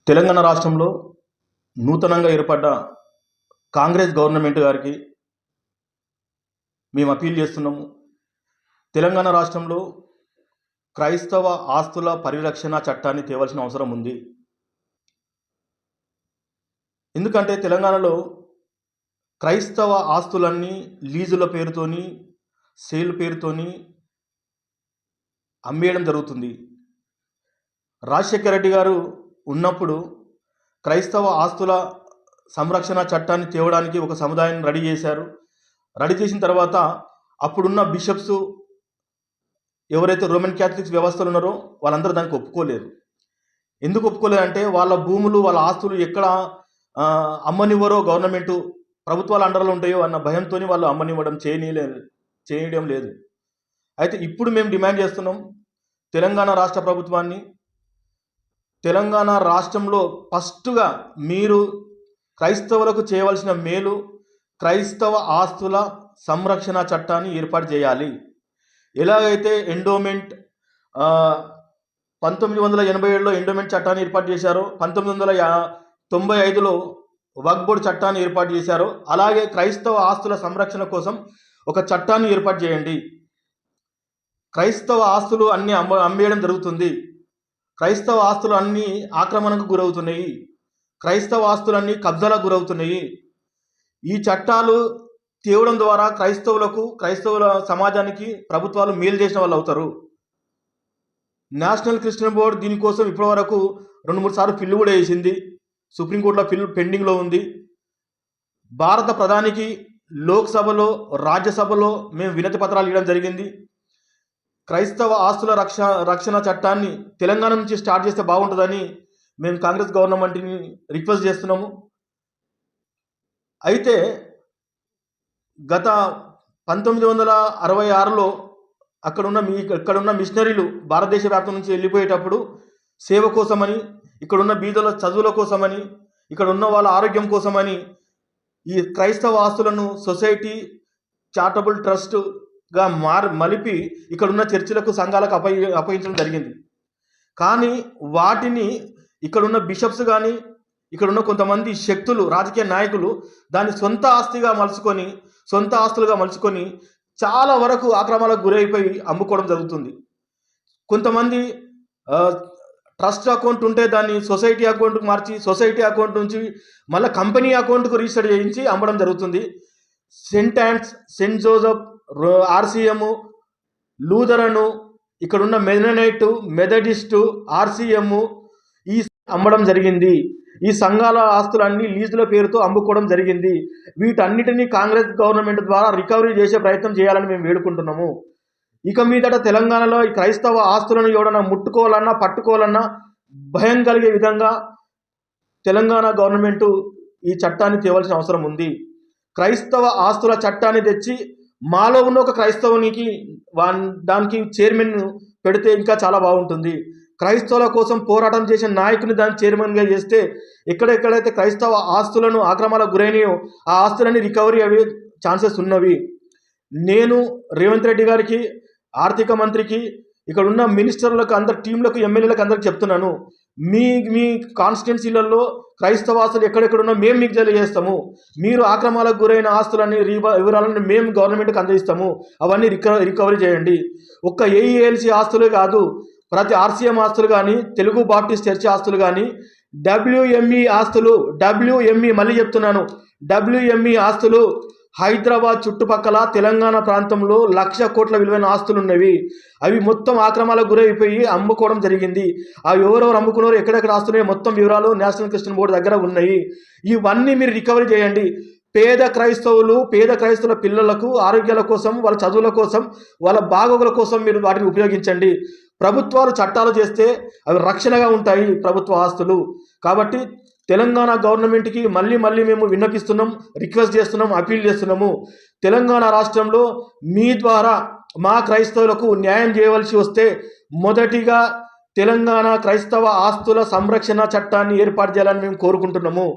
తెలంగాణ రాష్ట్రంలో నూతనంగా ఏర్పడ్డ కాంగ్రెస్ గవర్నమెంట్ గారికి మేము అపీల్ చేస్తున్నాము. తెలంగాణ రాష్ట్రంలో క్రైస్తవ ఆస్తుల పరిరక్షణ చట్టాన్ని తేవాల్సిన అవసరం ఉంది. ఎందుకంటే తెలంగాణలో క్రైస్తవ ఆస్తులన్నీ లీజుల పేరుతోని, సేల్ పేరుతోని అమ్మేయడం జరుగుతుంది. రాజశేఖర రెడ్డి గారు ఉన్నప్పుడు క్రైస్తవ ఆస్తుల సంరక్షణ చట్టాన్ని తేవడానికి ఒక సముదాయాన్ని రెడీ చేశారు. రెడీ చేసిన తర్వాత అప్పుడున్న బిషప్స్ ఎవరైతే రోమన్ క్యాథలిక్స్ వ్యవస్థలు ఉన్నారో వాళ్ళందరూ దానికి ఒప్పుకోలేరు. ఎందుకు ఒప్పుకోలేరంటే వాళ్ళ భూములు, వాళ్ళ ఆస్తులు ఎక్కడ అమ్మనివ్వరో గవర్నమెంట్ ప్రభుత్వాల అండర్లో ఉంటాయో అన్న భయంతో వాళ్ళు అమ్మనివ్వడం చేయడం లేదు. అయితే ఇప్పుడు మేము డిమాండ్ చేస్తున్నాం తెలంగాణ రాష్ట్ర ప్రభుత్వాన్ని, తెలంగాణ రాష్ట్రంలో ఫస్ట్గా మీరు క్రైస్తవులకు చేయవలసిన మేలు క్రైస్తవ ఆస్తుల సంరక్షణ చట్టాన్ని ఏర్పాటు చేయాలి. ఎలాగైతే ఎండోమెంట్ 1987లో ఎండోమెంట్ చట్టాన్ని ఏర్పాటు చేశారో, 1995లో వక్ఫ్ బోర్డు చట్టాన్ని ఏర్పాటు చేశారో, అలాగే క్రైస్తవ ఆస్తుల సంరక్షణ కోసం ఒక చట్టాన్ని ఏర్పాటు చేయండి. క్రైస్తవ ఆస్తులు అన్నీ అమ్మేయడం జరుగుతుంది. క్రైస్తవ ఆస్తులు అన్నీ ఆక్రమణకు గురవుతున్నాయి. క్రైస్తవ ఆస్తులన్నీ కబ్జాలకు గురవుతున్నాయి. ఈ చట్టాలు తేవడం ద్వారా క్రైస్తవుల సమాజానికి ప్రభుత్వాలు మేలు చేసిన వాళ్ళు అవుతారు. నేషనల్ క్రిస్టియన్ బోర్డు దీనికోసం ఇప్పటివరకు 2-3 సార్లు పిల్లు కూడా వేసింది. సుప్రీంకోర్టులో పిల్లు పెండింగ్లో ఉంది. భారత ప్రధానికి లోక్సభలో, రాజ్యసభలో మేము వినతి పత్రాలు ఇవ్వడం జరిగింది. క్రైస్తవ ఆస్తుల రక్షణ చట్టాన్ని తెలంగాణ నుంచి స్టార్ట్ చేస్తే బాగుంటుందని మేము కాంగ్రెస్ గవర్నమెంట్ని రిక్వెస్ట్ చేస్తున్నాము. అయితే గత 1966లో ఇక్కడున్న మిషనరీలు భారతదేశ వ్యాప్తం నుంచి వెళ్ళిపోయేటప్పుడు సేవ కోసమని, ఇక్కడున్న బీదల చదువుల కోసమని, ఇక్కడ ఉన్న వాళ్ళ ఆరోగ్యం కోసమని ఈ క్రైస్తవ ఆస్తులను సొసైటీ చారిటబుల్ ట్రస్ట్గా మలిపి ఇక్కడున్న చర్చిలకు, సంఘాలకు అప్పగించడం జరిగింది. కానీ వాటిని ఇక్కడున్న బిషప్స్ కానీ, ఇక్కడున్న కొంతమంది శక్తులు, రాజకీయ నాయకులు దాన్ని సొంత ఆస్తులుగా మలుచుకొని చాలా వరకు ఆక్రమణలకు గురైపోయి అమ్ముకోవడం జరుగుతుంది. కొంతమంది ట్రస్ట్ అకౌంట్ ఉంటే దాన్ని సొసైటీ అకౌంట్కి మార్చి, సొసైటీ అకౌంట్ నుంచి మళ్ళీ కంపెనీ అకౌంట్కు రిజిస్టర్ చేయించి అమ్మడం జరుగుతుంది. Saint Ann's, saint Joseph, RCM, Lutheran, ఇక్కడున్న మెననైట్, మెథడిస్టు, RCM ఈ అమ్మడం జరిగింది. ఈ సంఘాల ఆస్తులన్నీ లీజుల పేరుతో అమ్ముకోవడం జరిగింది. వీటన్నిటినీ కాంగ్రెస్ గవర్నమెంట్ ద్వారా రికవరీ చేసే ప్రయత్నం చేయాలని మేము వేడుకుంటున్నాము. ఇక మీదట తెలంగాణలో ఈ క్రైస్తవ ఆస్తులను ఎవడన్నా ముట్టుకోవాలన్నా, పట్టుకోవాలన్నా భయం కలిగే విధంగా తెలంగాణ గవర్నమెంట్ ఈ చట్టాన్ని తేవాల్సిన అవసరం ఉంది. క్రైస్తవ ఆస్తుల చట్టాన్ని తెచ్చి మాలో ఉన్న ఒక క్రైస్తవునికి దానికి చైర్మన్ పెడితే ఇంకా చాలా బాగుంటుంది. క్రైస్తవుల కోసం పోరాటం చేసిన నాయకుని దాని చైర్మన్గా చేస్తే ఎక్కడెక్కడైతే క్రైస్తవ ఆస్తులను ఆక్రమణకు గురైనాయో ఆ ఆస్తులన్నీ రికవరీ అయ్యే ఛాన్సెస్ ఉన్నవి. నేను రేవంత్ రెడ్డి గారికి, ఆర్థిక మంత్రికి, ఇక్కడ ఉన్న మినిస్టర్లకు, అందరి టీంలకు, ఎమ్మెల్యేలకు అందరికి చెప్తున్నాను, మీ కాన్స్టిట్యున్సీలలో క్రైస్తవ ఆస్తులు ఎక్కడెక్కడున్నా మేము మీకు తెలియజేస్తాము. మీరు ఆక్రమణకు గురైన ఆస్తులన్నీ వివరాలను మేము గవర్నమెంట్కి అందజేస్తాము. అవన్నీ రికవరీ చేయండి. ఒక్క AELC ఆస్తులే కాదు, ప్రతి RCM ఆస్తులు కానీ, తెలుగు బాప్టిస్ట్ చర్చ్ ఆస్తులు కానీ, WME ఆస్తులు, మళ్ళీ చెప్తున్నాను, WME ఆస్తులు హైదరాబాద్ చుట్టుపక్కల తెలంగాణ ప్రాంతంలో 1,00,000 కోట్ల విలువైన ఆస్తులు ఉన్నవి. అవి మొత్తం ఆక్రమణకు గురైపోయి అమ్ముకోవడం జరిగింది. అవి ఎవరెవరు అమ్ముకున్నారో, ఎక్కడెక్కడ ఆస్తున్నాయో మొత్తం వివరాలు నేషనల్ క్రిస్టియన్ బోర్డు దగ్గర ఉన్నాయి. ఇవన్నీ మీరు రికవరీ చేయండి. పేద క్రైస్తవుల పిల్లలకు ఆరోగ్యాల కోసం, వాళ్ళ చదువుల కోసం, వాళ్ళ బాగోగుల కోసం మీరు వాటిని ఉపయోగించండి. ప్రభుత్వాలు చట్టాలు చేస్తే అవి రక్షణగా ఉంటాయి ప్రభుత్వ ఆస్తులు. కాబట్టి తెలంగాణ గవర్నమెంట్కి మళ్ళీ మేము విన్నపిస్తున్నాం, రిక్వెస్ట్ చేస్తున్నాం, అపీల్ చేస్తున్నాము. తెలంగాణ రాష్ట్రంలో మీ ద్వారా మా క్రైస్తవులకు న్యాయం చేయవలసి వస్తే మొదటిగా తెలంగాణ క్రైస్తవ ఆస్తుల సంరక్షణ చట్టాన్ని ఏర్పాటు చేయాలని మేము కోరుకుంటున్నాము.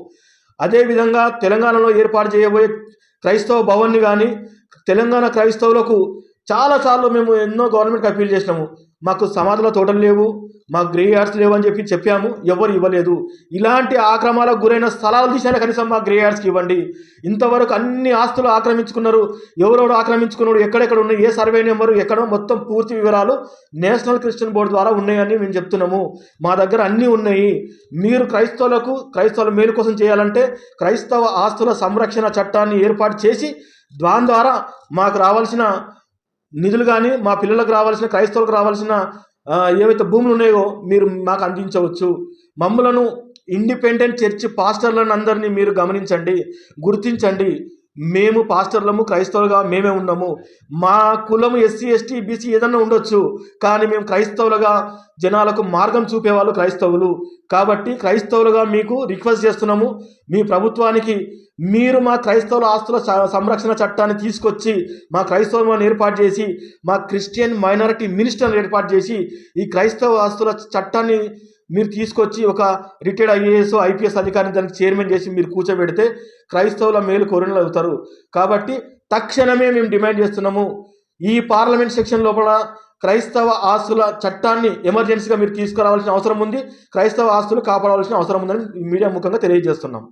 అదేవిధంగా తెలంగాణలో ఏర్పాటు చేయబోయే క్రైస్తవ భవన్ని కానీ, తెలంగాణ క్రైస్తవులకు చాలాసార్లు మేము ఎన్నో గవర్నమెంట్కి అప్పీల్ చేసినాము. మాకు సమాధిలో తోటలు లేవు, మాకు గ్రే యార్డ్స్ లేవు అని చెప్పాము. ఎవరు ఇవ్వలేదు. ఇలాంటి ఆక్రమణలకు గురైన స్థలాలు తీసినా కనీసం మా గ్రే యార్డ్స్కి ఇవ్వండి. ఇంతవరకు అన్ని ఆస్తులు ఆక్రమించుకున్నారు. ఎవరెవరు ఆక్రమించుకున్నాడు, ఎక్కడెక్కడ ఉన్నాయి, ఏ సర్వే నెంబరు ఎక్కడో మొత్తం పూర్తి వివరాలు నేషనల్ క్రిస్టియన్ బోర్డు ద్వారా ఉన్నాయని మేము చెప్తున్నాము. మా దగ్గర అన్నీ ఉన్నాయి. మీరు క్రైస్తవుల మేలు కోసం చేయాలంటే క్రైస్తవ ఆస్తుల సంరక్షణ చట్టాన్ని ఏర్పాటు చేసి దాని ద్వారా మాకు రావాల్సిన నిధులు కానీ, మా పిల్లలకు రావాల్సిన, క్రైస్తవులకు రావాల్సిన ఏవైతే భూములు ఉన్నాయో మీరు మాకు అందించవచ్చు. మమ్మలను ఇండిపెండెంట్ చర్చ్ పాస్టర్లను అందరినీ మీరు గమనించండి, గుర్తించండి. మేము పాస్టర్లము, క్రైస్తవులుగా మేమే ఉన్నాము. మా కులము ఎస్సీ, ఎస్టీ, బీసీ ఏదన్నా ఉండొచ్చు, కానీ మేము క్రైస్తవులుగా జనాలకు మార్గం చూపేవాళ్ళు క్రైస్తవులు. కాబట్టి క్రైస్తవులుగా మీకు రిక్వెస్ట్ చేస్తున్నాము, మీ ప్రభుత్వానికి మీరు మా క్రైస్తవుల ఆస్తుల సంరక్షణ చట్టాన్ని తీసుకొచ్చి మా క్రైస్తవులను ఏర్పాటు చేసి, మా క్రిస్టియన్ మైనారిటీ మినిస్టర్ని ఏర్పాటు చేసి ఈ క్రైస్తవ ఆస్తుల చట్టాన్ని మీరు తీసుకొచ్చి ఒక రిటైర్డ్ ఐఏఎస్, ఐపీఎస్ అధికారిని దానికి చైర్మన్ చేసి మీరు కూర్చోబెడితే క్రైస్తవుల మేలు కోరినలు అవుతారు. కాబట్టి తక్షణమే మేము డిమాండ్ చేస్తున్నాము, ఈ పార్లమెంట్ సెక్షన్ లోపల క్రైస్తవ ఆస్తుల చట్టాన్ని ఎమర్జెన్సీగా మీరు తీసుకురావాల్సిన అవసరం ఉంది. క్రైస్తవ ఆస్తులు కాపాడవలసిన అవసరం ఉందని మీడియా ముఖంగా తెలియజేస్తున్నాం.